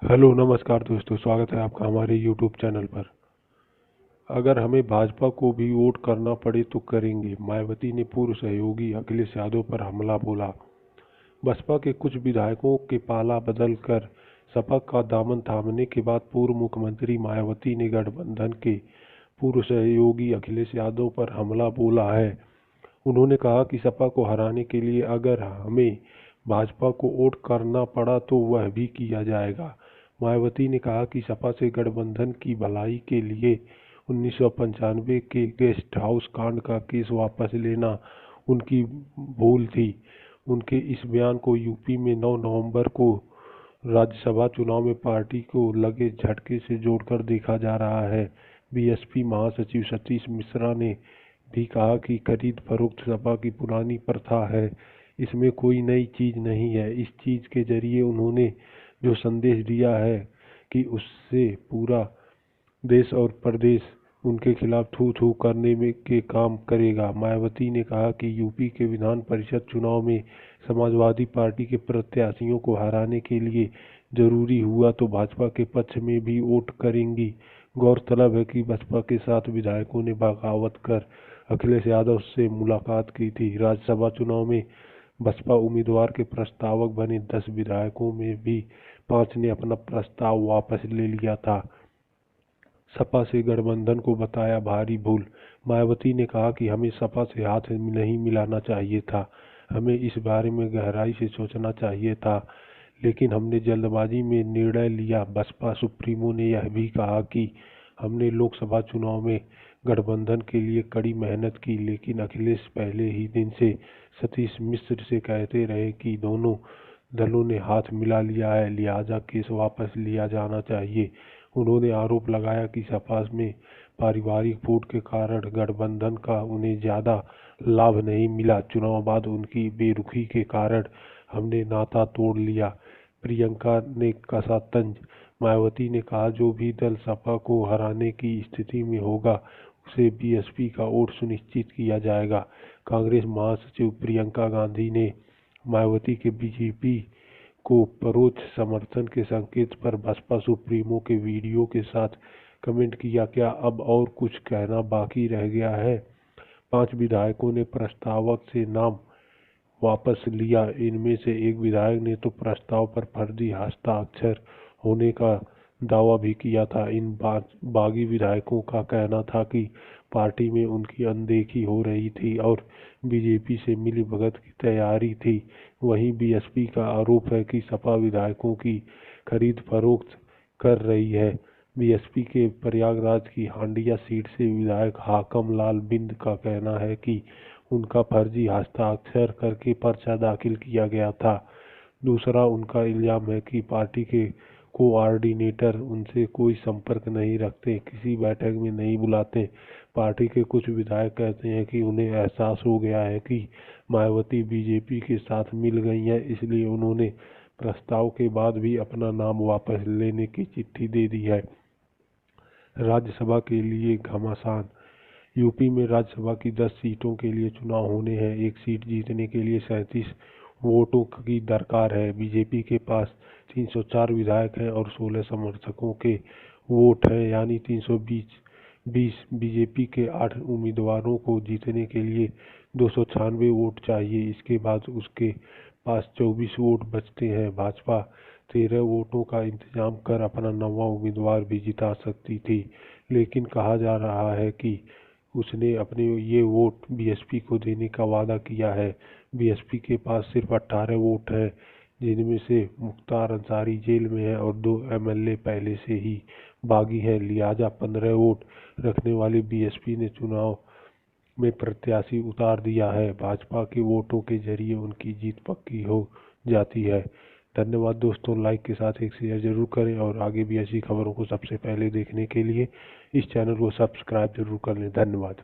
Hello नमस्कार दोस्तों, स्वागत है आपका हमारे यूट्यूब चैनल पर। अगर हमें भाजपा को भी वोट करना पड़े तो करेंगे, मायावती ने पूर्व सहयोगी अखिलेश यादव पर हमला बोला। बसपा के कुछ विधायकों के पाला बदल कर सपा का दामन थामने के बाद पूर्व मुख्यमंत्री मायावती ने गठबंधन के पूर्व सहयोगी अखिलेश यादव पर हमला बोला है। उन्होंने कहा कि सपा को हराने के लिए अगर हमें भाजपा को वोट करना पड़ा तो वह भी किया जाएगा। मायावती ने कहा कि सपा से गठबंधन की भलाई के लिए 1995 के गेस्ट हाउस कांड का केस वापस लेना उनकी भूल थी। उनके इस बयान को यूपी में 9 नवंबर को राज्यसभा चुनाव में पार्टी को लगे झटके से जोड़कर देखा जा रहा है। बीएसपी महासचिव सतीश मिश्रा ने भी कहा कि खरीद फरोख्त सपा की पुरानी प्रथा है, इसमें कोई नई चीज नहीं है। इस चीज के जरिए उन्होंने जो संदेश दिया है कि उससे पूरा देश और प्रदेश उनके खिलाफ थू थू करने में के काम करेगा। मायावती ने कहा कि यूपी के विधान परिषद चुनाव में समाजवादी पार्टी के प्रत्याशियों को हराने के लिए जरूरी हुआ तो भाजपा के पक्ष में भी वोट करेंगी। गौरतलब है कि बसपा के 7 विधायकों ने बगावत कर अखिलेश यादव से मुलाकात की थी। राज्यसभा चुनाव में बसपा उम्मीदवार के प्रस्तावक बने 10 विधायकों में भी 5 ने अपना प्रस्ताव वापस ले लिया था। सपा से गठबंधन को बताया भारी भूल। मायावती ने कहा कि हमें सपा से हाथ नहीं मिलाना चाहिए था, हमें इस बारे में गहराई से सोचना चाहिए था, लेकिन हमने जल्दबाजी में निर्णय लिया। बसपा सुप्रीमो ने यह भी कहा कि हमने लोकसभा चुनाव में गठबंधन के लिए कड़ी मेहनत की, लेकिन अखिलेश पहले ही दिन से सतीश मिश्र से कहते रहे कि दोनों दलों ने हाथ मिला लिया है, लिहाजा केस वापस लिया जाना चाहिए। उन्होंने आरोप लगाया कि सपा में पारिवारिक फूट के कारण गठबंधन का उन्हें ज्यादा लाभ नहीं मिला। चुनाव बाद उनकी बेरुखी के कारण हमने नाता तोड़ लिया, प्रियंका ने कसा तंज। मायावती ने कहा जो भी दल सपा को हराने की स्थिति में होगा उसे बीएसपी का वोट सुनिश्चित किया जाएगा। कांग्रेस महासचिव प्रियंका गांधी ने मायावती के बीजेपी को परोक्ष समर्थन के संकेत पर बसपा सुप्रीमो के वीडियो के साथ कमेंट किया, क्या अब और कुछ कहना बाकी रह गया है? 5 विधायकों ने प्रस्तावक से नाम वापस लिया। इनमें से एक विधायक ने तो प्रस्ताव पर फर्जी हस्ताक्षर होने का दावा भी किया था। इन बागी विधायकों का कहना था कि पार्टी में उनकी अनदेखी हो रही थी और बीजेपी से मिलीभगत की तैयारी थी। वहीं बीएसपी का आरोप है कि सपा विधायकों की खरीद फरोख्त कर रही है। बीएसपी के प्रयागराज की हांडिया सीट से विधायक हाकम लाल बिंद का कहना है कि उनका फर्जी हस्ताक्षर करके पर्चा दाखिल किया गया था। दूसरा, उनका इल्जाम है कि पार्टी के कोऑर्डिनेटर उनसे कोई संपर्क नहीं रखते, किसी बैठक में नहीं बुलाते। पार्टी के कुछ विधायक कहते हैं कि उन्हें एहसास हो गया है कि मायावती बीजेपी के साथ मिल गई हैं, इसलिए उन्होंने प्रस्ताव के बाद भी अपना नाम वापस लेने की चिट्ठी दे दी है। राज्यसभा के लिए घमासान। यूपी में राज्यसभा की 10 सीटों के लिए चुनाव होने हैं। एक सीट जीतने के लिए 37 वोटों की दरकार है। बीजेपी के पास 304 विधायक हैं और 16 समर्थकों के वोट हैं, यानी 320। बीजेपी के 8 उम्मीदवारों को जीतने के लिए 296 वोट चाहिए। इसके बाद उसके पास 24 वोट बचते हैं। भाजपा 13 वोटों का इंतजाम कर अपना 9वां उम्मीदवार भी जिता सकती थी, लेकिन कहा जा रहा है कि उसने अपने ये वोट बीएसपी को देने का वादा किया है। बीएसपी के पास सिर्फ 18 वोट हैं, जिनमें से मुख्तार अंसारी जेल में है और 2 एमएलए पहले से ही बागी हैं। लिहाजा 15 वोट रखने वाली बीएसपी ने चुनाव में प्रत्याशी उतार दिया है। भाजपा के वोटों के जरिए उनकी जीत पक्की हो जाती है। धन्यवाद दोस्तों, लाइक के साथ एक शेयर जरूर करें और आगे भी ऐसी खबरों को सबसे पहले देखने के लिए इस चैनल को सब्सक्राइब जरूर कर लें। धन्यवाद।